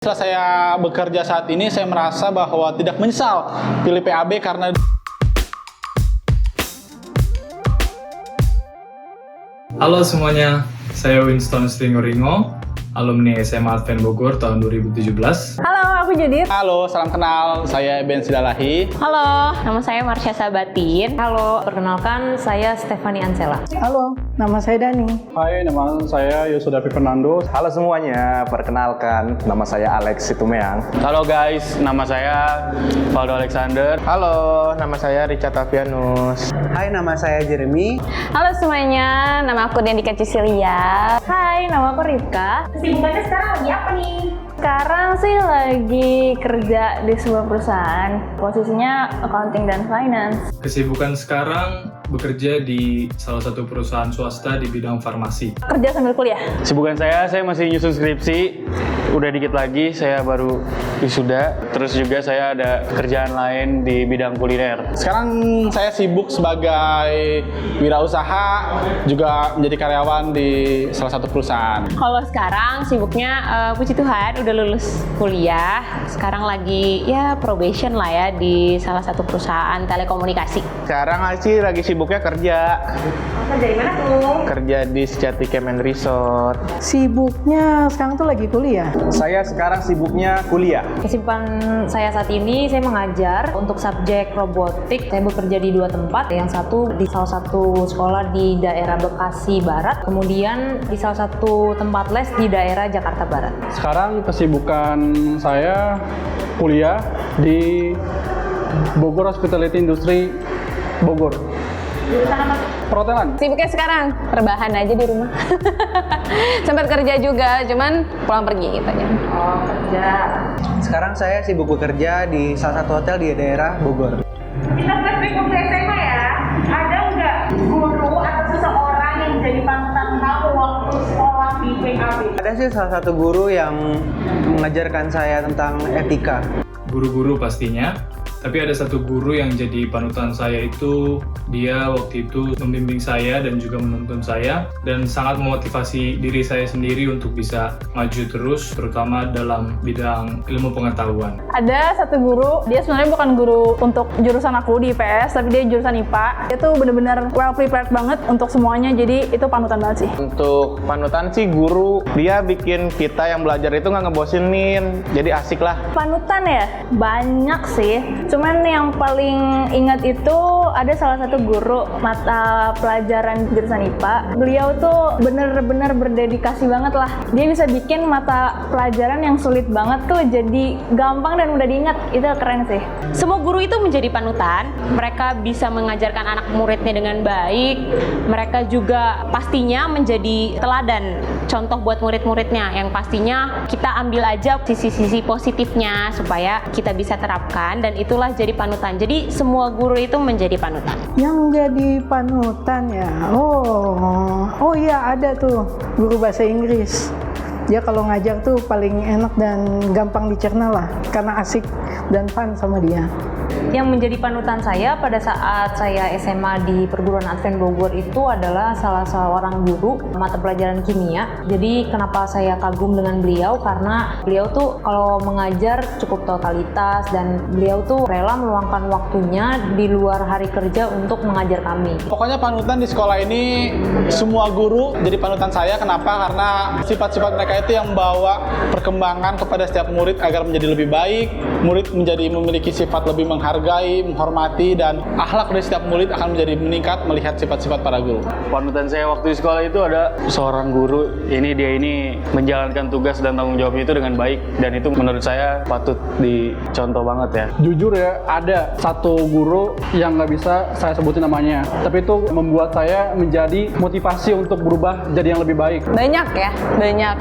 Setelah saya bekerja saat ini, saya merasa bahwa tidak menyesal pilih PAB karena Halo semuanya, saya Winston Sringoringo, alumni SMA Advent Bogor tahun 2017. Halo, aku Judith. halo, salam kenal, saya Ben Sidalahi. Halo, nama saya Marsha Sabatin. Halo, perkenalkan saya Stephanie Ansela. Halo, nama saya Dani. Hai, nama saya Yosudapi Fernando. Halo semuanya, perkenalkan nama saya Alex Situmeang. Halo guys, nama saya Valdo Alexander. Halo, nama saya Richard Avianus. Hai, nama saya Jeremy. Halo semuanya, nama aku Dendika Cicilia. Hai, nama aku Ripka. Kesibukannya sekarang lagi apa nih? Sekarang sih lagi kerja di sebuah perusahaan. Posisinya accounting dan finance. Kesibukan sekarang bekerja di salah satu perusahaan swasta di bidang farmasi. Kerja sambil kuliah. Sibukan saya masih nyusun skripsi. Udah dikit lagi saya baru wisuda. Terus juga saya ada kerjaan lain di bidang kuliner. Sekarang saya sibuk sebagai wirausaha, juga menjadi karyawan di salah satu perusahaan. Kalau sekarang sibuknya, puji Tuhan udah lulus kuliah. Sekarang lagi ya probation lah ya di salah satu perusahaan telekomunikasi. Sekarang sih lagi sibuknya kerja. Kerja di mana tuh? Kerja di Sejati Kemen Resort. Sibuknya sekarang tuh lagi kuliah. Saya sekarang sibuknya kuliah. Kesibukan saya saat ini, saya mengajar untuk subjek robotik. Saya bekerja di dua tempat. Yang satu di salah satu sekolah di daerah Bekasi Barat, kemudian di salah satu tempat les di daerah Jakarta Barat. Sekarang kesibukan saya kuliah di Bogor Hospitality Industry Bogor. Perhotelan. Sibuknya sekarang rebahan aja di rumah. Sempat kerja juga, cuman pulang pergi gitu ya. Oh, kerja. Sekarang saya sibuk bekerja di salah satu hotel di daerah Bogor. Kita flashback waktu SMA ya. Ada nggak guru atau seseorang yang jadi panutan kamu waktu sekolah di PAB? Ada sih salah satu guru yang mengajarkan saya tentang etika. Guru-guru pastinya, tapi ada satu guru yang jadi panutan saya itu, dia waktu itu membimbing saya dan juga menuntun saya dan sangat memotivasi diri saya sendiri untuk bisa maju terus, terutama dalam bidang ilmu pengetahuan. Ada satu guru, dia sebenarnya bukan guru untuk jurusan aku di IPS, tapi dia jurusan IPA. Dia tuh bener-bener well prepared banget untuk semuanya, jadi itu panutan banget sih. Untuk panutan sih guru, dia bikin kita yang belajar itu nggak ngebosenin, jadi asik lah. Panutan ya? Banyak sih. Cuman yang paling ingat itu ada salah satu guru mata pelajaran jurusan IPA. Beliau tuh bener-bener berdedikasi banget lah. Dia bisa bikin mata pelajaran yang sulit banget tuh jadi gampang dan mudah diingat. Itu keren sih. Semua guru itu menjadi panutan. Mereka bisa mengajarkan anak muridnya dengan baik. Mereka juga pastinya menjadi teladan, contoh buat murid-muridnya. Yang pastinya kita ambil aja sisi-sisi positifnya supaya kita bisa terapkan, dan itulah jadi panutan. Jadi semua guru itu menjadi panutan. Yang jadi panutan ya? Oh iya, ada tuh guru bahasa Inggris. Dia kalau ngajar tuh paling enak dan gampang dicerna lah, karena asik dan fun sama dia. Yang menjadi panutan saya pada saat saya SMA di perguruan Advent Bogor itu adalah salah seorang guru mata pelajaran kimia. Jadi kenapa saya kagum dengan beliau, karena beliau tuh kalau mengajar cukup totalitas dan beliau tuh rela meluangkan waktunya di luar hari kerja untuk mengajar kami. Pokoknya panutan di sekolah ini semua guru jadi panutan saya. Kenapa? Karena sifat-sifat mereka itu yang membawa perkembangan kepada setiap murid agar menjadi lebih baik. Murid menjadi memiliki sifat lebih menghargai, menghormati, dan akhlak dari setiap murid akan menjadi meningkat melihat sifat-sifat para guru. Panutan saya waktu di sekolah itu ada seorang guru, dia ini menjalankan tugas dan tanggung jawabnya itu dengan baik, dan itu menurut saya patut dicontoh banget ya. Jujur ya, ada satu guru yang nggak bisa saya sebutin namanya, tapi itu membuat saya menjadi motivasi untuk berubah jadi yang lebih baik. Banyak ya, banyak.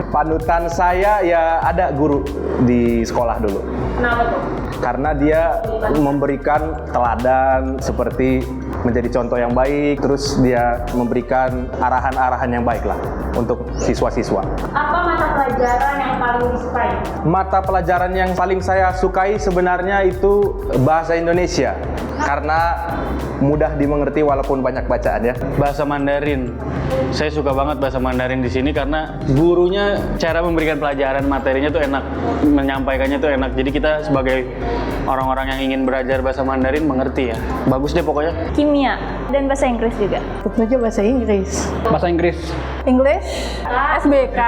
Panutan saya ya ada guru di sekolah dulu. Kenapa tuh? Karena dia memberikan teladan seperti menjadi contoh yang baik, terus dia memberikan arahan-arahan yang baik lah untuk siswa-siswa. Apa mata pelajaran yang paling disukai? Mata pelajaran yang paling saya sukai sebenarnya itu bahasa Indonesia. karena mudah dimengerti walaupun banyak bacaan ya. Bahasa Mandarin. Saya suka banget bahasa Mandarin di sini karena gurunya cara memberikan pelajaran materinya tuh enak, menyampaikannya tuh enak. Jadi kita sebagai orang-orang yang ingin belajar bahasa Mandarin mengerti ya. Bagus deh pokoknya. Kimia dan bahasa Inggris juga. Tentu aja bahasa Inggris. Bahasa Inggris. English, SBK.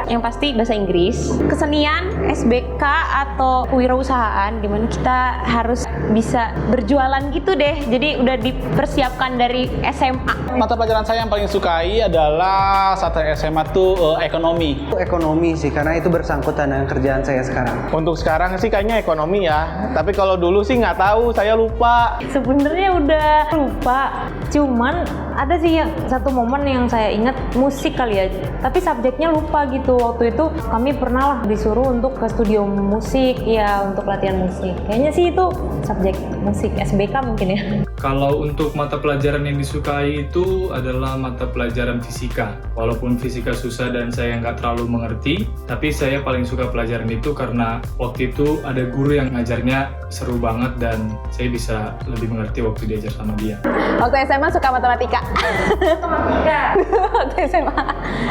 Yang pasti bahasa Inggris, kesenian, SBK atau kewirausahaan, dimana kita harus bisa berjualan gitu deh. Jadi udah dipersiapkan dari SMA. Mata pelajaran saya yang paling sukai adalah saat SMA tuh ekonomi. Ekonomi sih, karena itu bersangkutan dengan kerjaan saya sekarang. Untuk sekarang sih kayaknya ekonomi ya, tapi kalau dulu sih nggak tahu, saya lupa. Sebenarnya udah lupa, cuman ada sih satu momen yang saya ingat, musik kali ya, tapi subjeknya lupa gitu. Waktu itu kami pernah lah disuruh untuk ke studio musik ya, untuk latihan musik. Kayaknya sih itu subjek musik SBK mungkin ya. Kalau untuk mata pelajaran yang disukai itu adalah mata pelajaran fisika. Walaupun fisika susah dan saya nggak terlalu mengerti, tapi saya paling suka pelajaran itu karena waktu itu ada guru yang ngajarnya seru banget dan saya bisa lebih mengerti waktu diajar sama dia. Waktu SMA suka matematika. Waktu SMA.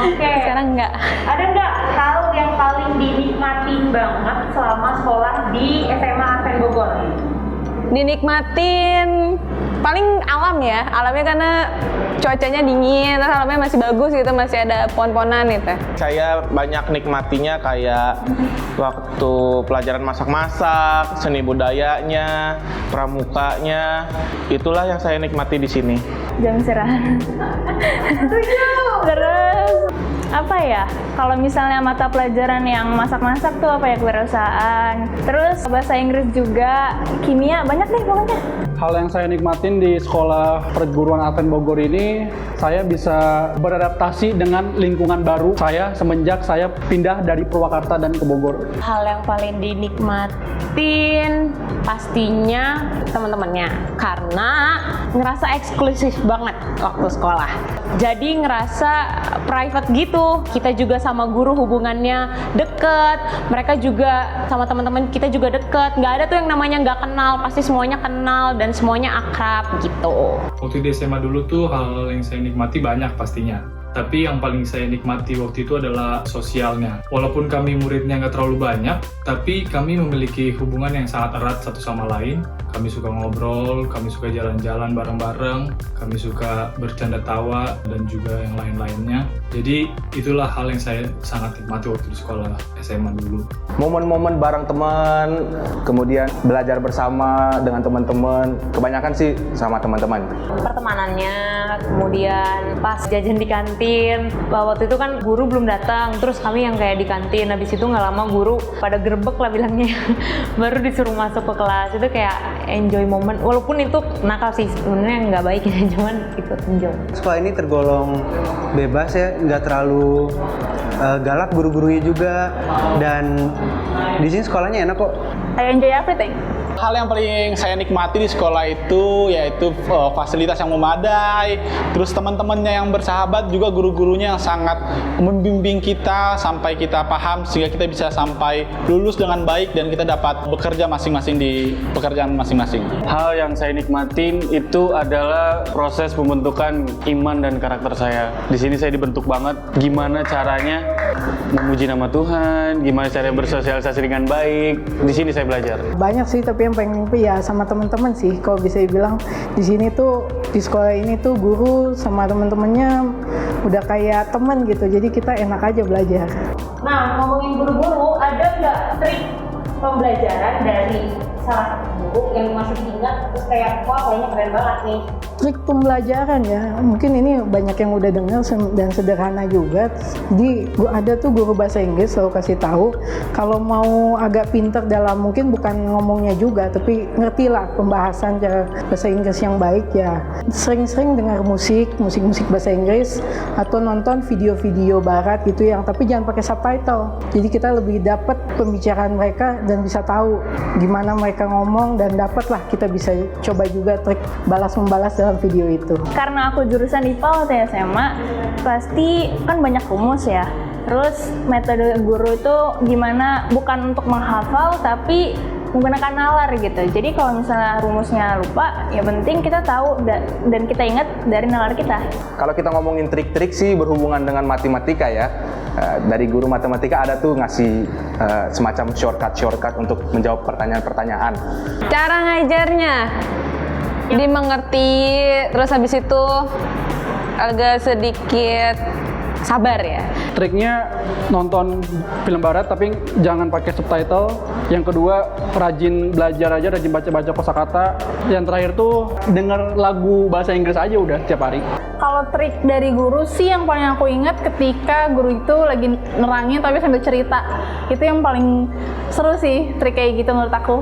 Oke. Sekarang enggak. Ada nggak hal yang paling dinikmatin banget selama sekolah di SMA Advent Bogor? Dinikmatin paling alam ya. Alamnya karena cuacanya dingin, terus alamnya masih bagus gitu, masih ada pohon-pohonan gitu. Saya banyak nikmatinya kayak waktu pelajaran masak-masak, seni budayanya, pramukanya. Itulah yang saya nikmati di sini. Jam istirahat. Terus apa ya? Kalau misalnya mata pelajaran yang masak-masak tuh apa ya, kewirausahaan. Terus bahasa Inggris juga, kimia, banyak deh pokoknya. Hal yang saya nikmatin di sekolah perguruan Advent Bogor ini, saya bisa beradaptasi dengan lingkungan baru saya semenjak saya pindah dari Purwakarta dan ke Bogor. Hal yang paling dinikmatin pastinya teman-temannya, karena ngerasa eksklusif banget waktu sekolah. Jadi ngerasa private gitu. Kita juga sama guru hubungannya deket, mereka juga sama teman-teman kita juga deket. Nggak ada tuh yang namanya nggak kenal, pasti semuanya kenal dan semuanya akrab gitu. Waktu di SMA dulu tuh hal yang saya nikmati banyak pastinya. Tapi yang paling saya nikmati waktu itu adalah sosialnya. Walaupun kami muridnya nggak terlalu banyak, tapi kami memiliki hubungan yang sangat erat satu sama lain. Kami suka ngobrol, kami suka jalan-jalan bareng-bareng, kami suka bercanda tawa, dan juga yang lain-lainnya. Jadi itulah hal yang saya sangat nikmati waktu di sekolah SMA dulu. Momen-momen bareng teman, kemudian belajar bersama dengan teman-teman, kebanyakan sih sama teman-teman. Pertemanannya, kemudian pas jajan di kantin, waktu itu kan guru belum datang, terus kami yang kayak di kantin, habis itu nggak lama guru pada gerbek lah bilangnya, baru disuruh masuk ke kelas. Itu kayak enjoy moment, walaupun itu nakal sih sebenarnya, nggak baik ya, cuman itu enjoy. Sekolah ini tergolong bebas ya, nggak terlalu galak guru-gurunya juga, dan di sini sekolahnya enak kok. I enjoy everything. Hal yang paling saya nikmati di sekolah itu yaitu fasilitas yang memadai, terus teman-temannya yang bersahabat, juga guru-gurunya yang sangat membimbing kita sampai kita paham sehingga kita bisa sampai lulus dengan baik dan kita dapat bekerja masing-masing di pekerjaan masing-masing. Hal yang saya nikmatin itu adalah proses pembentukan iman dan karakter saya. Di sini saya dibentuk banget gimana caranya memuji nama Tuhan, gimana caranya bersosialisasi dengan baik. Di sini saya belajar. Banyak sih, tapi yang paling mimpi ya sama teman-teman sih. Kalau bisa dibilang di sini tuh, di sekolah ini tuh guru sama teman-temannya udah kayak teman gitu. Jadi kita enak aja belajar. Nah, ngomongin guru-guru, ada nggak trik pembelajaran dari salah satu guru yang masih diingat terus kayak wah kayaknya keren banget nih? Trik pembelajaran ya, mungkin ini banyak yang udah dengar dan sederhana juga. Ada tuh guru bahasa Inggris selalu kasih tahu kalau mau agak pinter dalam, mungkin bukan ngomongnya juga, tapi ngerti lah pembahasan cara bahasa Inggris yang baik ya. Sering-sering dengar musik bahasa Inggris atau nonton video-video barat gitu yang, tapi jangan pakai subtitle. Jadi kita lebih dapat pembicaraan mereka dan bisa tahu gimana mereka ngomong, dan dapatlah kita bisa coba juga trik balas-membalas dalam video itu. Karena aku jurusan IPA waktu SMA, pasti kan banyak rumus ya. Terus metode guru itu gimana, bukan untuk menghafal, tapi menggunakan nalar gitu. Jadi kalau misalnya rumusnya lupa, ya penting kita tahu dan kita ingat dari nalar kita. Kalau kita ngomongin trik-trik sih berhubungan dengan matematika ya. Dari guru matematika ada tuh ngasih semacam shortcut untuk menjawab pertanyaan-pertanyaan. Cara ngajarnya dimengerti, terus habis itu agak sedikit sabar ya. Triknya nonton film barat tapi jangan pakai subtitle. Yang kedua, rajin belajar aja, rajin baca-baca kosakata. Yang terakhir tuh denger lagu bahasa Inggris aja udah tiap hari. Kalau trik dari guru sih yang paling aku ingat ketika guru itu lagi nerangin tapi sambil cerita. Itu yang paling seru sih, trik kayak gitu menurut aku.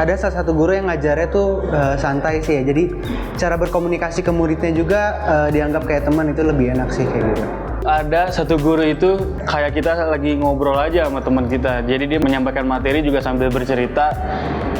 Ada salah satu guru yang ngajarnya tuh santai sih ya. Jadi cara berkomunikasi ke muridnya juga dianggap kayak teman, itu lebih enak sih kayak gitu. Ada satu guru itu kayak kita lagi ngobrol aja sama teman kita. Jadi dia menyampaikan materi juga sambil bercerita,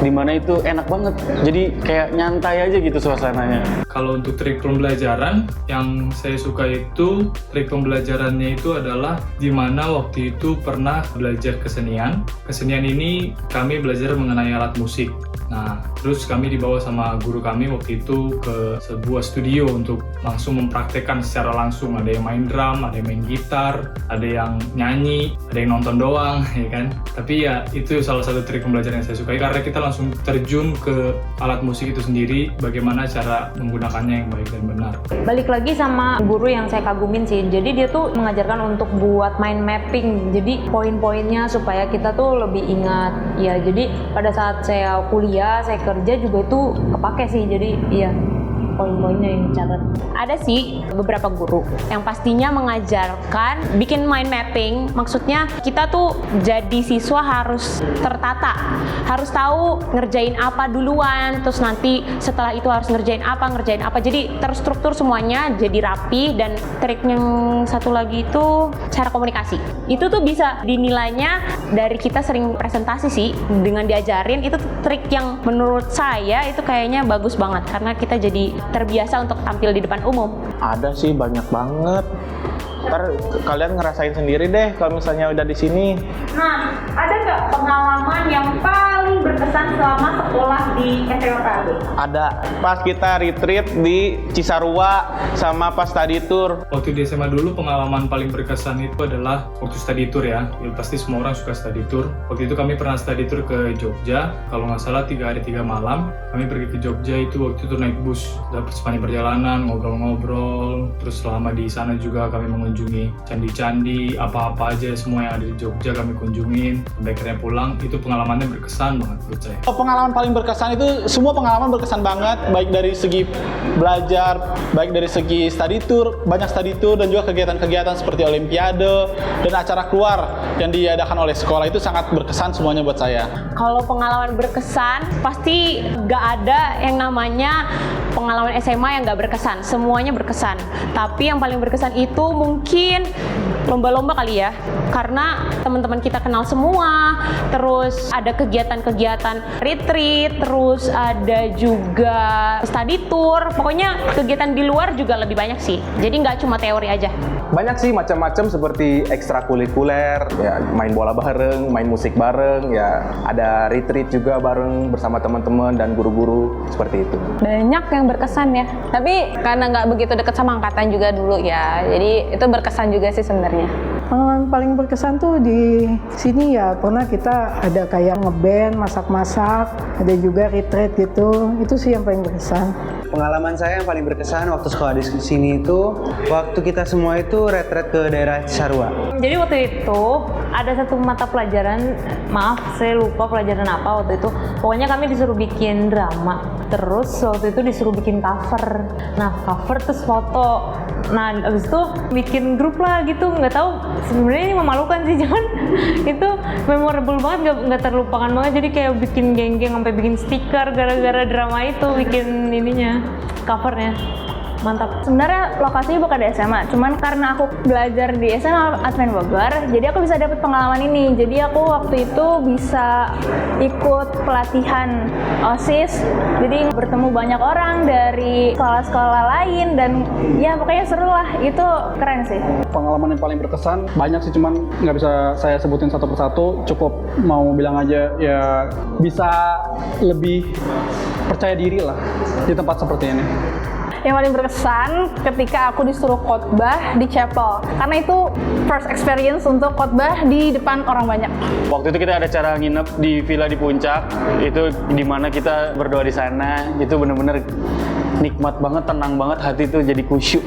dimana itu enak banget. Jadi kayak nyantai aja gitu suasananya. Kalau untuk trik pembelajaran, yang saya suka itu trik pembelajarannya itu adalah di mana waktu itu pernah belajar kesenian. Kesenian ini kami belajar mengenai alat musik. Nah, terus kami dibawa sama guru kami waktu itu ke sebuah studio untuk langsung mempraktekkan secara langsung. Ada yang main drum, ada yang main gitar, ada yang nyanyi, ada yang nonton doang, ya kan. Tapi ya itu salah satu trik pembelajaran yang saya sukai karena kita langsung terjun ke alat musik itu sendiri, bagaimana cara menggunakannya yang baik dan benar. Balik lagi sama guru yang saya kagumin sih, jadi dia tuh mengajarkan untuk buat mind mapping, jadi poin-poinnya supaya kita tuh lebih ingat. Ya, jadi pada saat saya kuliah, saya kerja juga itu kepake sih, jadi iya poin-poinnya yang dicatat. Ada sih beberapa guru yang pastinya mengajarkan bikin mind mapping. Maksudnya kita tuh jadi siswa harus tertata, harus tahu ngerjain apa duluan, terus nanti setelah itu harus ngerjain apa. Jadi terstruktur semuanya, jadi rapi. Dan trik yang satu lagi itu cara komunikasi. Itu tuh bisa dinilainya dari kita sering presentasi sih, dengan diajarin. Itu trik yang menurut saya itu kayaknya bagus banget karena kita jadi terbiasa untuk tampil di depan umum. Ada sih, banyak banget. Ntar kalian ngerasain sendiri deh kalau misalnya udah di sini. Nah, ada nggak pengalaman yang paling berkesan selama sekolah di SMA PAB? Ada, pas kita retreat di Cisarua sama pas study tour. Waktu di SMA dulu pengalaman paling berkesan itu adalah waktu study tour ya. Pasti semua orang suka study tour. Waktu itu kami pernah study tour ke Jogja. Kalau nggak salah 3 hari 3 malam. Kami pergi ke Jogja itu waktu itu naik bus. Dapat sepanjang perjalanan, ngobrol-ngobrol. Terus selama di sana juga kami mengunjungi candi-candi, apa-apa aja semua yang ada di Jogja kami kunjungin. Sampai akhirnya pulang, itu pengalamannya berkesan banget buat saya. Pengalaman paling berkesan itu, semua pengalaman berkesan banget, baik dari segi belajar, baik dari segi study tour, banyak study tour dan juga kegiatan-kegiatan seperti olimpiade dan acara keluar yang diadakan oleh sekolah itu sangat berkesan semuanya buat saya. Kalau pengalaman berkesan, pasti nggak ada yang namanya pengalaman SMA yang nggak berkesan. Semuanya berkesan. Tapi yang paling berkesan itu mungkin lomba-lomba kali ya. Karena teman-teman kita kenal semua, terus ada kegiatan-kegiatan retreat, terus ada juga study tour. Pokoknya kegiatan di luar juga lebih banyak sih. Jadi nggak cuma teori aja. Banyak sih macam-macam seperti ekstrakurikuler, ya main bola bareng, main musik bareng, ya ada retreat juga bareng bersama teman-teman dan guru-guru seperti itu. Banyak yang berkesan ya, tapi karena nggak begitu dekat sama angkatan juga dulu ya, jadi itu berkesan juga sih sebenarnya. Pengalaman paling berkesan tuh di sini ya, pernah kita ada kayak ngeband, masak-masak, ada juga retreat gitu, itu sih yang paling berkesan. Pengalaman saya yang paling berkesan waktu sekolah di sini itu waktu kita semua itu retreat ke daerah Cisarua. Jadi waktu itu ada satu mata pelajaran, maaf saya lupa pelajaran apa waktu itu. Pokoknya kami disuruh bikin drama. Terus waktu itu disuruh bikin cover. Nah cover terus foto. Nah abis itu bikin grup lah gitu. Nggak tahu sebenarnya ini memalukan sih, cuman itu memorable banget, nggak terlupakan banget. Jadi kayak bikin geng-geng sampai bikin stiker gara-gara drama itu, bikin ininya covernya. Mantap. Sebenarnya lokasinya bukan di SMA, cuman karena aku belajar di SMA Advent Bogor, jadi aku bisa dapat pengalaman ini. Jadi aku waktu itu bisa ikut pelatihan OSIS, jadi bertemu banyak orang dari sekolah-sekolah lain dan ya pokoknya seru lah, itu keren sih. Pengalaman yang paling berkesan banyak sih, cuman nggak bisa saya sebutin satu persatu. Cukup mau bilang aja ya bisa lebih percaya diri lah di tempat seperti ini. Yang paling berkesan ketika aku disuruh khotbah di chapel, karena itu first experience untuk khotbah di depan orang banyak. Waktu itu kita ada acara nginep di villa di Puncak, itu dimana kita berdoa di sana. Itu bener-bener nikmat banget, tenang banget, hati tuh jadi khusyuk.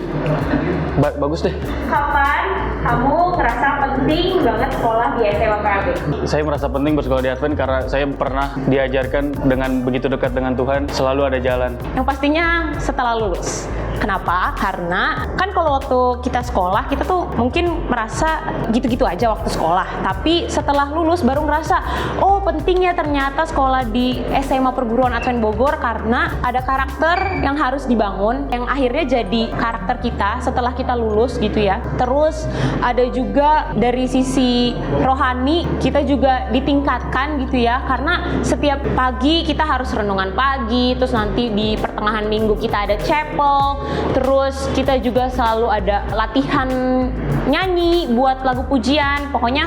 Bagus deh. Kapan kamu ngerasa penting banget sekolah di SMA PAB? Saya merasa penting bersekolah di Advent karena saya pernah diajarkan dengan begitu dekat dengan Tuhan, selalu ada jalan. Yang pastinya setelah lulus. Kenapa? Karena kan kalau waktu kita sekolah, kita tuh mungkin merasa gitu-gitu aja waktu sekolah. Tapi setelah lulus baru ngerasa, oh pentingnya ternyata sekolah di SMA Perguruan Advent Bogor karena ada karakter yang harus dibangun, yang akhirnya jadi karakter kita setelah kita lulus gitu ya. Terus ada juga dari sisi rohani, kita juga ditingkatkan gitu ya. Karena setiap pagi kita harus renungan pagi, terus nanti di pertengahan minggu kita ada chapel, terus kita juga selalu ada latihan nyanyi buat lagu pujian. Pokoknya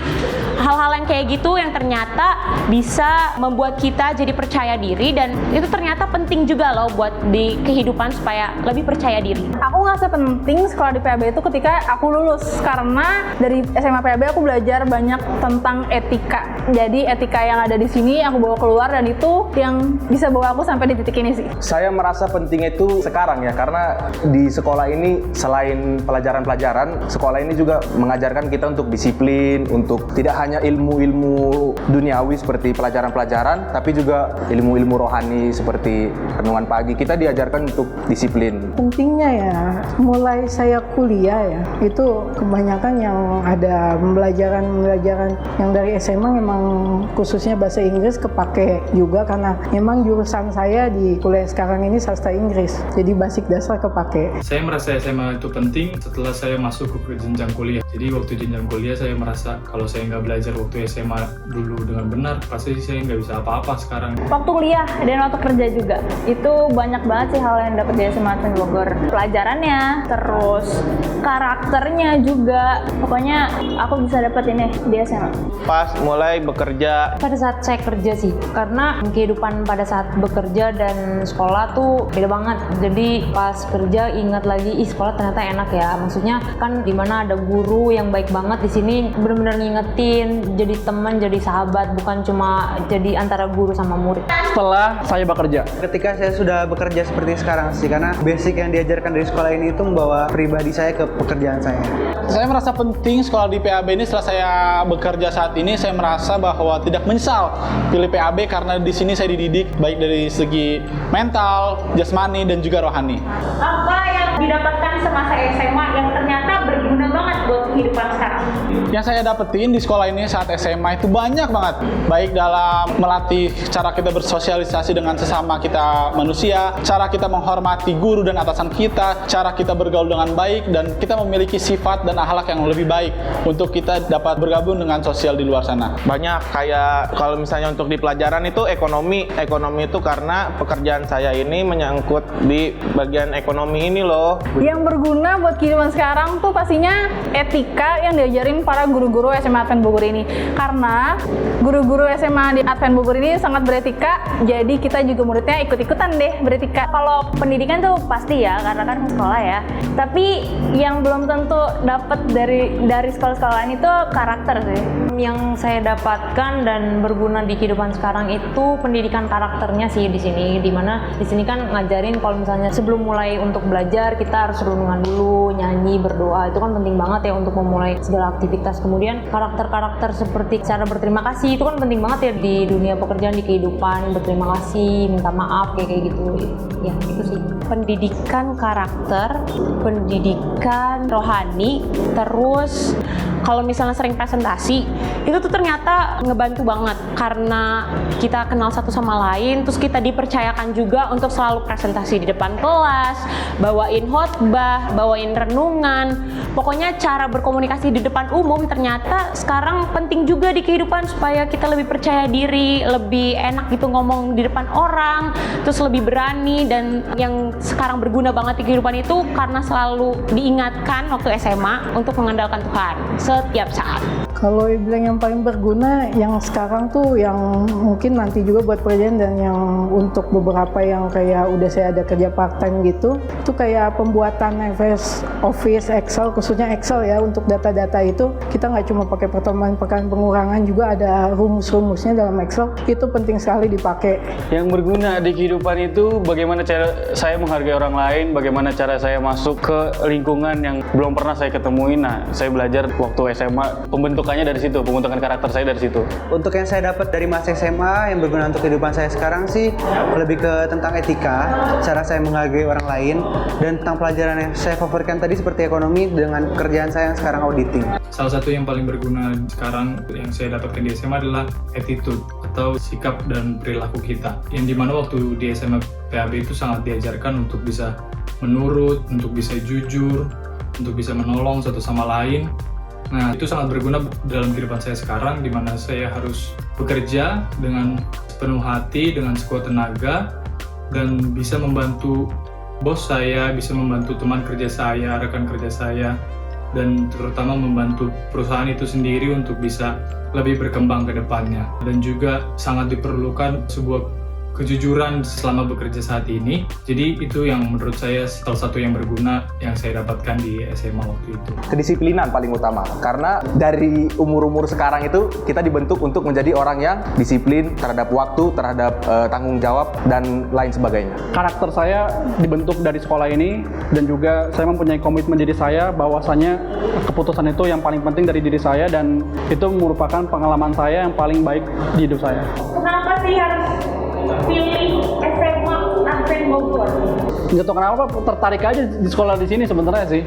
hal-hal yang kayak gitu yang ternyata bisa membuat kita jadi percaya diri, dan itu ternyata penting juga loh buat di kehidupan supaya lebih percaya diri. Aku ngerasa penting sekolah di PAB itu ketika aku lulus, karena dari SMA PAB aku belajar banyak tentang etika. Jadi etika yang ada di sini aku bawa keluar, dan itu yang bisa bawa aku sampai di titik ini sih. Saya merasa penting itu sekarang ya, karena di sekolah ini selain pelajaran-pelajaran, sekolah ini juga mengajarkan kita untuk disiplin, untuk tidak hanya ilmu-ilmu duniawi seperti pelajaran-pelajaran, tapi juga ilmu-ilmu rohani seperti renungan pagi. Kita diajarkan untuk disiplin. Pentingnya ya, mulai saya kuliah ya, itu kebanyakan yang ada pembelajaran yang dari SMA memang khususnya bahasa Inggris kepake juga, karena memang jurusan saya di kuliah sekarang ini sastra Inggris, jadi basic dasar kepake. Saya merasa SMA itu penting setelah saya masuk ke jenjang kuliah. Jadi waktu jenjang kuliah saya merasa kalau saya nggak belajar waktu SMA dulu dengan benar, pasti saya nggak bisa apa-apa sekarang. Waktu kuliah dan waktu kerja juga, itu banyak banget sih hal yang dapat di SMA Advent Bogor. Pelajarannya, terus karakternya juga. Pokoknya aku bisa dapat ini di SMA. Pas mulai bekerja. Pada saat saya kerja sih, karena kehidupan pada saat bekerja dan sekolah tuh beda banget. Jadi pas kerja ingat lagi, sekolah ternyata enak ya. Maksudnya kan dimana ada guru yang baik banget, di sini benar-benar ngingetin, jadi teman, jadi sahabat, bukan cuma jadi antara guru sama murid. Setelah saya bekerja. Ketika saya sudah bekerja seperti sekarang sih, karena basic yang diajarkan dari sekolah ini itu membawa pribadi saya ke pekerjaan saya. Saya merasa penting sekolah di PAB ini. Setelah saya bekerja saat ini, saya merasa bahwa tidak menyesal pilih PAB karena di sini saya dididik baik dari segi mental, jasmani, dan juga rohani. Apa yang didapatkan semasa SMA yang ternyata berguna banget buat kehidupan sekarang? Yang saya dapetin di sekolah ini saat SMA itu banyak banget. Baik dalam melatih cara kita bersosialisasi dengan sesama kita manusia, cara kita menghormati guru dan atasan kita, cara kita bergaul dengan baik, dan kita memiliki sifat dan akhlak yang lebih baik untuk kita dapat bergabung dengan sosial di luar sana. Banyak kayak kalau misalnya untuk di pelajaran itu ekonomi itu karena pekerjaan saya ini menyangkut di bagian ekonomi ini loh. Yang berguna buat kehidupan sekarang tuh pastinya etika yang diajarin para guru-guru SMA Advent Bogor ini. Karena guru-guru SMA di Advent Bogor ini sangat beretika, jadi kita juga muridnya ikut-ikutan deh beretika. Kalau pendidikan tuh pasti ya, karena kan sekolah ya. Tapi yang belum tentu dapat dari sekolah-sekolah lain itu karakter sih. Yang saya dapatkan dan berguna di kehidupan sekarang itu pendidikan karakternya sih di sini. Dimana di sini kan ngajarin kalau misalnya sebelum mulai untuk belajar kita harus renungan dulu, nyanyi, berdoa. Itu kan penting banget ya untuk memulai segala aktivitas. Kemudian karakter-karakter seperti cara berterima kasih itu kan penting banget ya di dunia pekerjaan, di kehidupan. Berterima kasih, minta maaf, kayak gitu. Ya itu sih. Pendidikan karakter, pendidikan rohani, terus kalau misalnya sering presentasi, itu tuh ternyata ngebantu banget karena kita kenal satu sama lain, terus kita dipercayakan juga untuk selalu presentasi di depan kelas, bawain khotbah, bawain renungan. Pokoknya cara berkomunikasi di depan umum ternyata sekarang penting juga di kehidupan supaya kita lebih percaya diri, lebih enak gitu ngomong di depan orang, terus lebih berani. Dan yang sekarang berguna banget di kehidupan itu karena selalu diingatkan waktu SMA untuk mengandalkan Tuhan setiap saat. Kalau bilang yang paling berguna yang sekarang tuh yang mungkin nanti juga buat presiden dan yang untuk beberapa yang kayak udah saya ada kerja part time gitu, itu kayak pembuatan Office, Excel, khususnya Excel ya untuk data-data itu kita nggak cuma pakai pertemuan pengurangan, juga ada rumus-rumusnya dalam Excel, itu penting sekali dipakai. Yang berguna di kehidupan itu bagaimana cara saya menghargai orang lain, bagaimana cara saya masuk ke lingkungan yang belum pernah saya ketemuin. Nah, saya belajar waktu SMA, pembentukannya dari situ, pembentukan karakter saya dari situ. Untuk yang saya dapat dari masa SMA yang berguna untuk kehidupan saya sekarang sih lebih ke tentang etika, cara saya menghargai orang lain, dan tentang pelajaran yang saya favoritkan tadi seperti ekonomi dengan kerjaan saya yang sekarang auditing. Salah satu yang paling berguna sekarang yang saya dapatkan di SMA adalah attitude atau sikap dan perilaku kita. Yang dimana waktu di SMA PAB itu sangat diajarkan untuk bisa menurut, untuk bisa jujur, untuk bisa menolong satu sama lain. Nah, itu sangat berguna dalam kehidupan saya sekarang, di mana saya harus bekerja dengan sepenuh hati, dengan sekuat tenaga, dan bisa membantu bos saya, bisa membantu teman kerja saya, rekan kerja saya, dan terutama membantu perusahaan itu sendiri untuk bisa lebih berkembang ke depannya. Dan juga sangat diperlukan sebuah kejujuran selama bekerja saat ini. Jadi itu yang menurut saya salah satu yang berguna yang saya dapatkan di SMA waktu itu. Kedisiplinan paling utama, karena dari umur-umur sekarang itu kita dibentuk untuk menjadi orang yang disiplin terhadap waktu, terhadap tanggung jawab, dan lain sebagainya. Karakter saya dibentuk dari sekolah ini, dan juga saya mempunyai komitmen diri saya bahwasanya keputusan itu yang paling penting dari diri saya, dan itu merupakan pengalaman saya yang paling baik di hidup saya. Kenapa sih harus pilih SMA Advent Bogor? Nggak tahu kenapa, tertarik aja di sekolah di sini sebenarnya sih.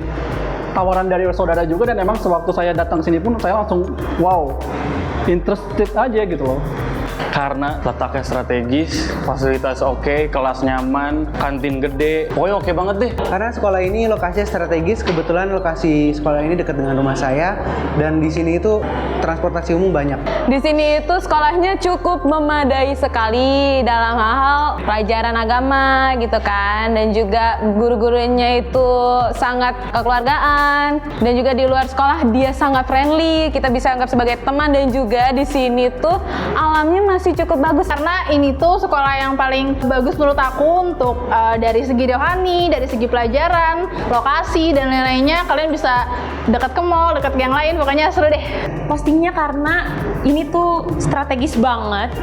Tawaran dari saudara juga, dan emang sewaktu saya datang sini pun saya langsung wow, interested aja gitu loh. Karena letaknya strategis, fasilitas oke, kelas nyaman, kantin gede, pokoknya oke banget deh. Karena sekolah ini lokasinya strategis, kebetulan lokasi sekolah ini dekat dengan rumah saya, dan di sini itu transportasi umum banyak. Di sini itu sekolahnya cukup memadai sekali dalam hal pelajaran agama gitu kan, dan juga guru-gurunya itu sangat kekeluargaan, dan juga di luar sekolah dia sangat friendly, kita bisa anggap sebagai teman. Dan juga di sini tuh alamnya masih cukup bagus. Karena ini tuh sekolah yang paling bagus menurut aku untuk dari segi rohani, dari segi pelajaran, lokasi, dan lain-lainnya. Kalian bisa dekat ke mall, dekat ke yang lain, pokoknya seru deh. Pastinya karena ini tuh strategis banget,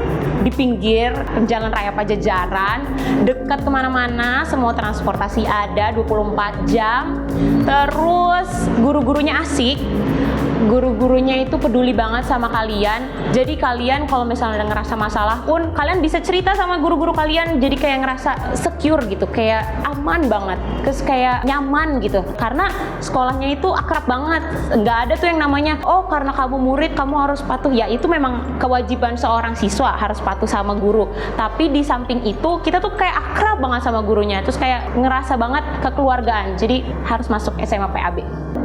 di pinggir Jalan Raya Pajajaran, dekat kemana-mana, semua transportasi ada 24 jam, terus guru-gurunya asik, guru-gurunya itu peduli banget sama kalian. Jadi kalian kalau misalnya ngerasa masalah pun kalian bisa cerita sama guru-guru kalian, jadi kayak ngerasa secure gitu, kayak aman banget, terus kayak nyaman gitu. Karena sekolahnya itu akrab banget, nggak ada tuh yang namanya oh karena kamu murid kamu harus patuh. Ya itu memang kewajiban seorang siswa harus patuh sama guru, tapi di samping itu kita tuh kayak akrab banget sama gurunya, terus kayak ngerasa banget kekeluargaan. Jadi harus masuk SMA PAB.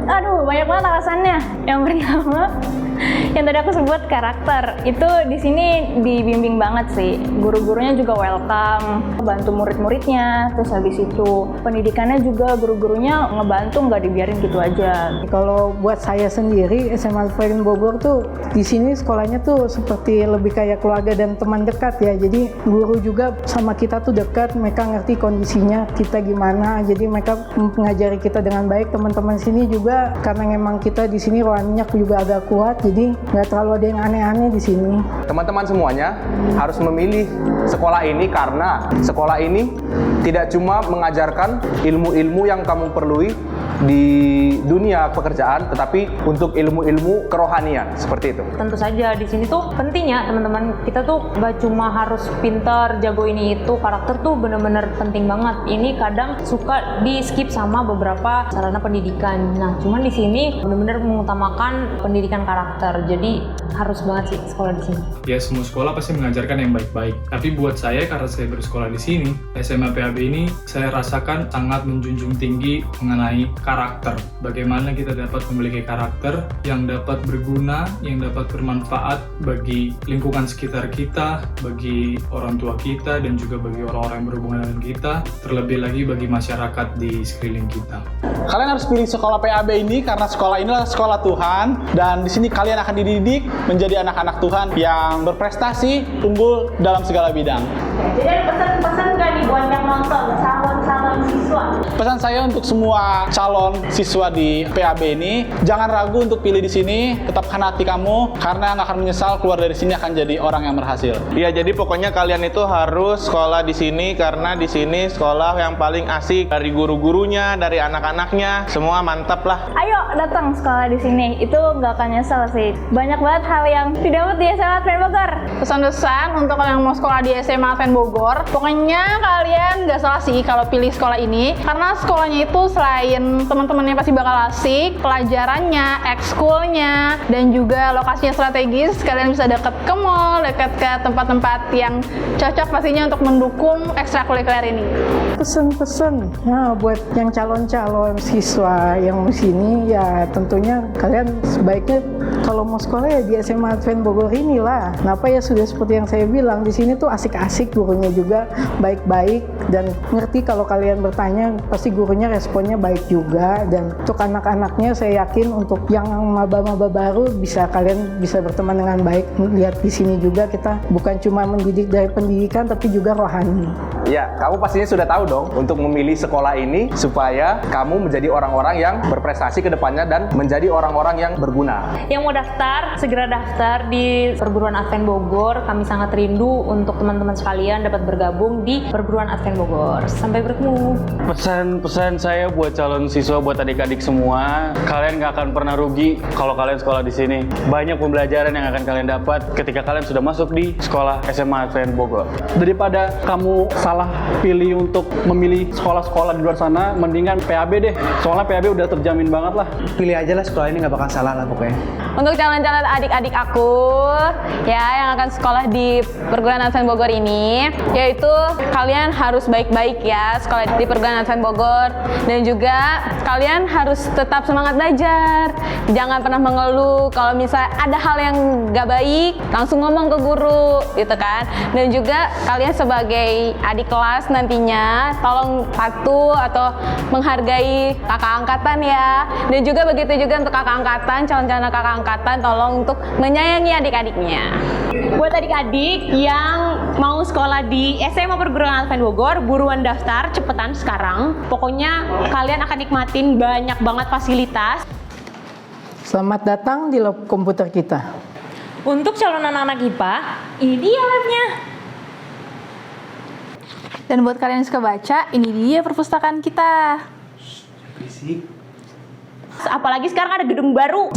Aduh, banyak banget alasannya. Yang pertama, yang tadi aku sebut karakter. Itu di sini dibimbing banget sih. Guru-gurunya juga welcome, bantu murid-muridnya. Terus habis itu pendidikannya juga guru-gurunya ngebantu, nggak dibiarin gitu aja. Kalau buat saya sendiri, SMA Advent Bogor tuh di sini sekolahnya tuh seperti lebih kayak keluarga dan teman dekat ya. Jadi guru juga sama kita tuh dekat, mereka ngerti kondisinya kita gimana. Jadi mereka mengajari kita dengan baik. Teman-teman sini juga karena memang kita di sini rohaninya juga agak kuat, jadi nggak terlalu ada yang aneh-aneh di sini. Teman-teman semuanya harus memilih sekolah ini karena sekolah ini tidak cuma mengajarkan ilmu-ilmu yang kamu perlui, di dunia pekerjaan, tetapi untuk ilmu-ilmu kerohanian seperti itu. Tentu saja di sini tuh penting ya teman-teman, kita tuh gak cuma harus pintar, jago ini itu, karakter tuh bener-bener penting banget. Ini kadang suka di skip sama beberapa sarana pendidikan. Nah, cuman di sini bener-bener mengutamakan pendidikan karakter. Jadi harus banget sih sekolah di sini. Ya, semua sekolah pasti mengajarkan yang baik-baik. Tapi buat saya, karena saya bersekolah di sini, SMA PAB ini saya rasakan sangat menjunjung tinggi mengenai karakter. Bagaimana kita dapat memiliki karakter yang dapat berguna, yang dapat bermanfaat bagi lingkungan sekitar kita, bagi orang tua kita, dan juga bagi orang-orang yang berhubungan dengan kita, terlebih lagi bagi masyarakat di sekeliling kita. Kalian harus pilih sekolah PAB ini karena sekolah inilah sekolah Tuhan, dan di sini kalian akan dididik menjadi anak-anak Tuhan yang berprestasi, unggul dalam segala bidang. Jadi ada pesan-pesan nggak nih buat yang nonton, calon-calon siswa? Pesan saya untuk semua calon siswa di PAB ini, jangan ragu untuk pilih di sini, tetapkan hati kamu, karena nggak akan menyesal keluar dari sini akan jadi orang yang berhasil. Iya, jadi pokoknya kalian itu harus sekolah di sini karena di sini sekolah yang paling asik, dari guru-gurunya, dari anak-anaknya, semua mantap lah. Ayo datang sekolah di sini, itu nggak akan nyesel sih. Banyak banget hal yang didapat di SMA Advent Bogor. Pesan-pesan untuk kalian yang mau sekolah di SMA Advent Bogor, pokoknya kalian nggak salah sih kalau pilih sekolah ini, karena sekolahnya itu selain teman-temannya pasti bakal asik, pelajarannya, ekskulnya, dan juga lokasinya strategis, kalian bisa deket ke mall, deket ke tempat-tempat yang cocok pastinya untuk mendukung ekstrakurikuler ini. Pesan-pesan nah, buat yang calon-calon siswa yang di sini, ya tentunya kalian sebaiknya kalau mau sekolah ya di SMA Advent Bogor inilah. Kenapa ya, sudah seperti yang saya bilang, di sini tuh asik-asik, gurunya juga baik-baik, dan ngerti kalau kalian bertanya pasti gurunya responnya baik juga. Dan untuk anak-anaknya saya yakin untuk yang maba-maba baru kalian bisa berteman dengan baik. Lihat di sini juga kita bukan cuma mendidik dari pendidikan tapi juga rohani. Ya, kamu pastinya sudah tahu dong untuk memilih sekolah ini supaya kamu menjadi orang-orang yang berprestasi ke depannya dan menjadi orang-orang yang berguna. Yang mau daftar, segera daftar di Perguruan Advent Bogor. Kami sangat rindu untuk teman-teman sekalian dapat bergabung di Perguruan Advent Bogor. Sampai bertemu. Pesan-pesan saya buat calon siswa, buat adik-adik semua, kalian nggak akan pernah rugi kalau kalian sekolah di sini. Banyak pembelajaran yang akan kalian dapat ketika kalian sudah masuk di sekolah SMA Advent Bogor. Daripada kamu salah pilih untuk memilih sekolah-sekolah di luar sana, mendingan PAB deh. Soalnya PAB udah terjamin banget lah. Pilih aja lah, sekolah ini nggak bakal salah lah pokoknya. Untuk calon-calon adik-adik aku ya yang akan sekolah di Perguruan Advent Bogor ini, yaitu kalian harus baik-baik ya sekolah di Perguruan Advent Bogor, dan juga kalian harus tetap semangat belajar. Jangan pernah mengeluh kalau misalnya ada hal yang gak baik, langsung ngomong ke guru gitu kan. Dan juga kalian sebagai adik kelas nantinya tolong patuh atau menghargai kakak angkatan ya. Dan juga begitu juga untuk kakak angkatan, calon-calon kakak angkatan, tolong untuk menyayangi adik-adiknya. Buat adik-adik yang mau sekolah di SMA Perguruan Advent Bogor, buruan daftar, cepetan sekarang. Pokoknya kalian akan nikmatin banyak banget fasilitas. Selamat datang di lab komputer kita. Untuk calon anak-anak IPA, ini dia labnya. Dan buat kalian yang suka baca, ini dia perpustakaan kita. Apalagi sekarang ada gedung baru.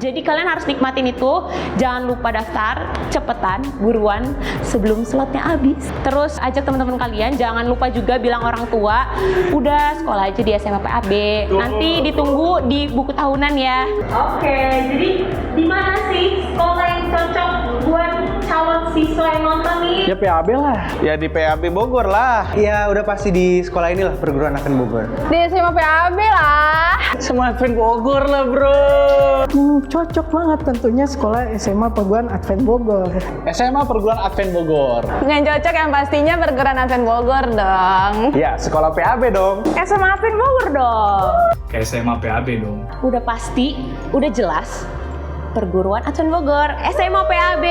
Jadi kalian harus nikmatin itu, jangan lupa daftar, cepetan, buruan, sebelum slotnya habis. Terus ajak teman-teman kalian, jangan lupa juga bilang orang tua, udah sekolah aja di SMA PAB. Nanti ditunggu di buku tahunan ya. Oke, jadi di mana sih sekolah yang cocok buat calon siswa yang nonton nih? Ya PAB lah. Ya di PAB Bogor lah. Iya, udah pasti di sekolah inilah, Perguruan Advent Bogor. Di SMA PAB lah. SMA Advent Bogor lah bro. Cocok banget tentunya sekolah SMA Perguruan Advent Bogor. SMA Perguruan Advent Bogor. Yang cocok yang pastinya Perguruan Advent Bogor dong. Ya, sekolah PAB dong. SMA Advent Bogor dong. Kayak SMA PAB dong. Udah pasti, udah jelas. Perguruan Advent Bogor, SMA PAB.